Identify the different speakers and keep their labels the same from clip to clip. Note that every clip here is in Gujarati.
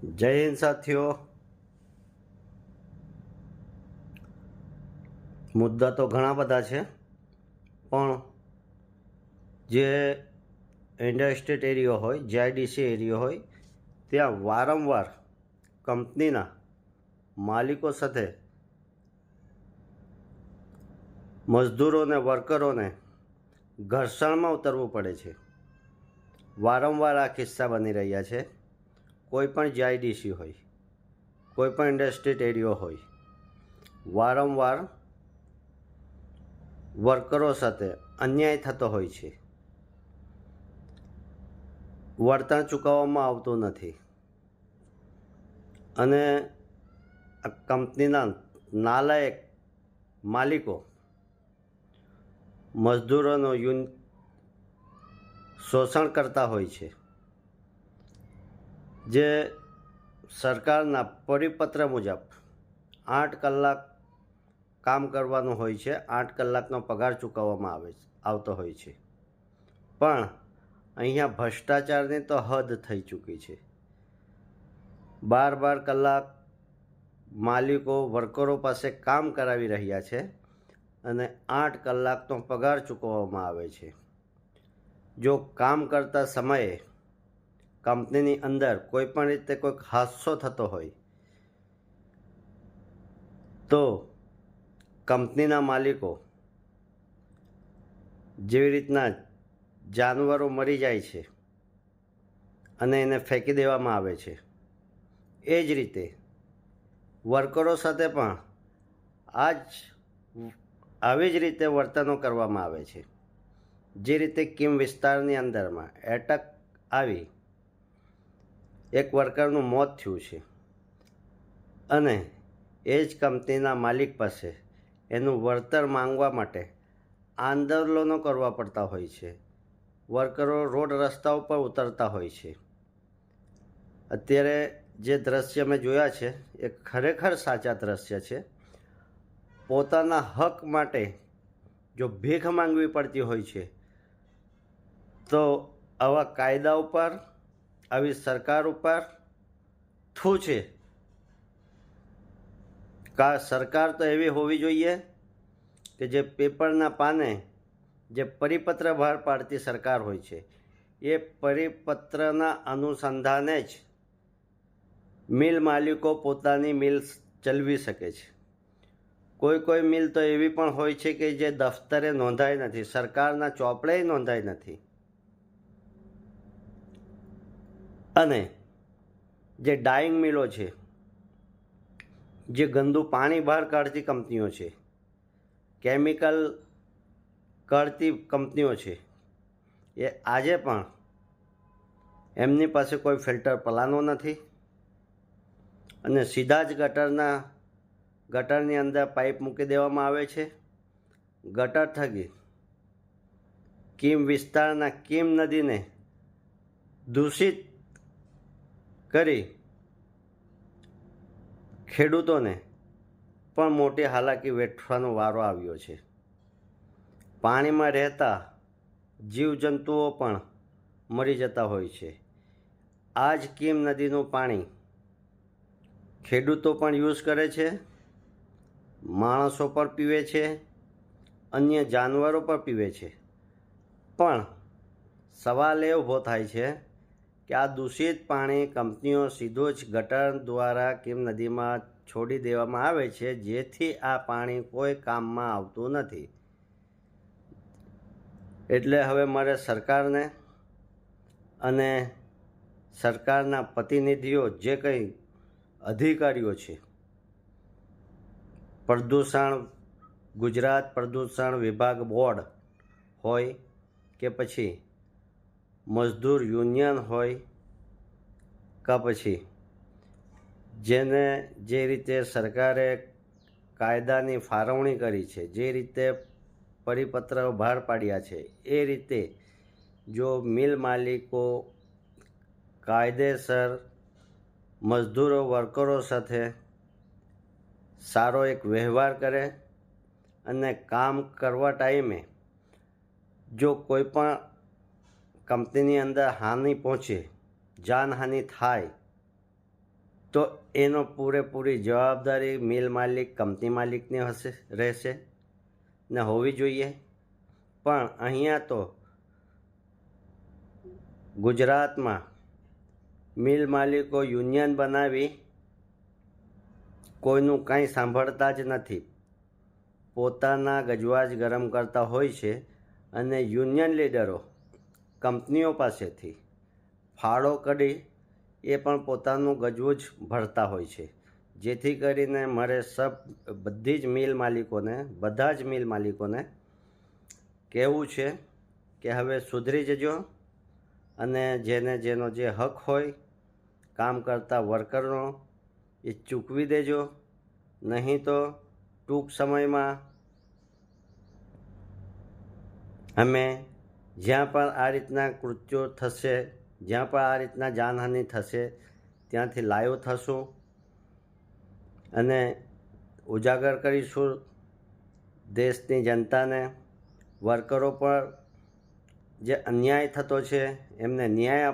Speaker 1: જય હિન્દ સાથીઓ। મુદ્દા તો ઘણા બધા છે, પણ જે ઇન્ડસ્ટ્રીયલ એરિયો હોય, જીઆઈડીસી એરિયો હોય, ત્યાં વારંવાર કંપનીના માલિકો સાથે મજદૂરોને, વર્કરોને ઘર્ષણમાં ઉતરવું પડે છે। વારંવાર આ કિસ્સા બની રહ્યા છે। કોઈ પણ જીઆઈડીસી હોય, કોઈ પણ ઇન્ડસ્ટ્રીયલ એરિયો હોય, વારંવાર વર્કરો સાથે અન્યાય થતો હોય છે। વળતર ચૂકવવામાં આવતું નથી અને કંપનીના નાલાયક માલિકો મજદૂરોનું શોષણ કરતા હોય છે। જે સરકારના પરિપત્ર મુજબ 8 કલાક કામ કરવાનું હોય છે, 8 કલાકનો પગાર ચૂકવવામાં આવતો હોય છે, પણ અહીંયા ભ્રષ્ટાચારની તો હદ થઈ ચૂકી છે। 12 કલાક માલિકો વર્કરો પાસે કામ કરાવી રહ્યા છે અને 8 કલાકનો પગાર ચૂકવવામાં આવે છે। જો કામ કરતા સમયે કંપનીની અંદર કોઈ પણ રીતે કોઈક હાદસો થતો હોય તો કંપનીના માલિકો જેવી રીતના જાનવરો મરી જાય છે અને એને ફેંકી દેવામાં આવે છે, એ જ રીતે વર્કરો સાથે પણ આવી જ રીતે વર્તનો કરવામાં આવે છે। જે રીતે કિમ વિસ્તારની અંદરમાં એટક આવી એક વર્કરનું મોત થયું છે અને એ જ કંપનીના માલિક પાસે એનું વળતર માંગવા માટે આંદોલનો કરવા પડતા હોય છે। વર્કરો રોડ રસ્તા ઉપર ઉતરતા હોય છે। અત્યારે જે દ્રશ્ય મેં જોયા છે એ ખરેખર સાચા દ્રશ્ય છે। પોતાના હક માટે જો ભીખ માંગવી પડતી હોય છે તો આવા કાયદા ઉપર, આવી સરકાર ઉપર થૂ છે। સરકાર તો એવી હોવી જોઈએ કે જે પેપરના પાને જે પરિપત્ર બહાર પાડતી સરકાર હોય છે, એ પરિપત્રના અનુસંધાને જ મિલ માલિકો પોતાની મિલ ચલાવી શકે છે। કોઈ મિલ તો એવી પણ હોય છે કે જે દફતરે નોંધાઈ નથી, સરકારના ચોપડે નોંધાઈ નથી, અને જે ડાઈંગ મિલો છે, જે ગંદુ પાણી બહાર કાઢતી કંપનીઓ છે, કેમિકલ કાઢતી કંપનીઓ છે, એ આજે પણ એમની પાસે કોઈ ફિલ્ટર પ્લાનો નથી અને સીધા જ ગટરની અંદર પાઇપ મૂકી દેવામાં આવે છે। ગટર થકી કિમ વિસ્તારના કિમ નદીને દૂષિત કરી ખેડૂતોને પણ મોટી હાલાકી વેઠવાનો વારો આવ્યો છે। પાણીમાં રહેતા જીવજંતુઓ પણ મરી જતા હોય છે। આ જ કિમ નદીનું પાણી ખેડૂતો પણ યુઝ કરે છે, માણસો પણ પીવે છે, અન્ય જાનવરો પણ પીવે છે, પણ સવાલ એ ઊભો થાય છે કે આ દૂષિત પાણી કંપનીઓ સીધો જ ગટર દ્વારા કિમ નદીમાં છોડી દેવામાં આવે છે, જેથી આ પાણી કોઈ કામમાં આવતું નથી। એટલે હવે મારે સરકારને અને સરકારના પ્રતિનિધિઓ જે કંઈ અધિકારીઓ છે, ગુજરાત પ્રદૂષણ વિભાગ બોર્ડ હોય કે પછી મજદૂર યુનિયન હોય કે પછી જેને જે રીતે સરકારે કાયદાની ફાળવણી કરી છે, જે રીતે પરિપત્ર બહાર પાડ્યા છે, એ રીતે જો મિલ માલિકો કાયદેસર મજદૂરો, વર્કરો સાથે સારો એક વ્યવહાર કરે અને કામ કરવા ટાઈમે જો કોઈ પણ કંપનીની અંદર હાનિ પહોંચે, જાનહાનિ થાય, તો એનો પૂરેપૂરી જવાબદારી મિલ માલિક કંપની માલિકની રહેશે ને હોવી જોઈએ. પણ અહીંયા તો ગુજરાતમાં મિલ માલિકો યુનિયન બનાવી કોઈનું કાંઈ સાંભળતા જ નથી. પોતાના ગજવાજ ગરમ કરતા હોય છે અને યુનિયન લીડરો કંપનીઓ પાસેથી ફાળો કાઢી એ પણ પોતાનું ગજવું જ ભરતા હોય છે. જેથી કરીને મારે બધા જ મિલ માલિકોને કહેવું છે કે હવે સુધરી જજો અને જેનો જે હક હોય કામ કરતા વર્કરનો એ ચૂકવી દેજો. નહીં તો ટૂંક સમયમાં અમે જ્યાં પણ આ રીતના કૃત્યો થશે, જ્યાં પણ આ રીતના જાનહાનિ થશે ત્યાંથી લાઈવ થશું અને ઉજાગર કરીશું દેશની જનતાને. વર્કરો પર જે અન્યાય થતો છે એમને ન્યાય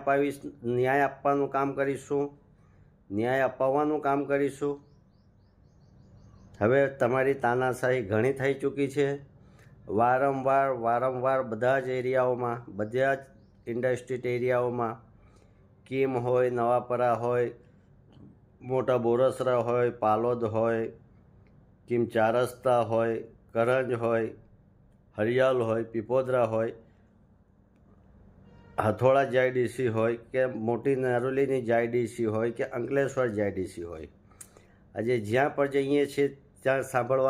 Speaker 1: આપવાનું કામ કરીશું, ન્યાય અપાવવાનું કામ કરીશું. હવે તમારી તાનાશાહી ઘણી થઈ ચૂકી છે. વારંવાર બધા જ એરિયાઓમાં, બધા જ ઇન્ડસ્ટ્રીયલ એરિયાઓમાં કીમ હોય, નવાપરા હોય, મોટા બોરસરા હોય, પાલોદ હોય, કીમ 4 રસ્તા હોય, કરંજ હોય, હરિયાલ હોય, પીપોદરા હોય, હથોડા જીઆઈડીસી હોય કે મોટી નારોલીની જીઆઈડીસી હોય કે અંકલેશ્વર જીઆઈડીસી હોય, આજે જ્યાં પણ જઈએ છીએ ત્યાં સાંભળવા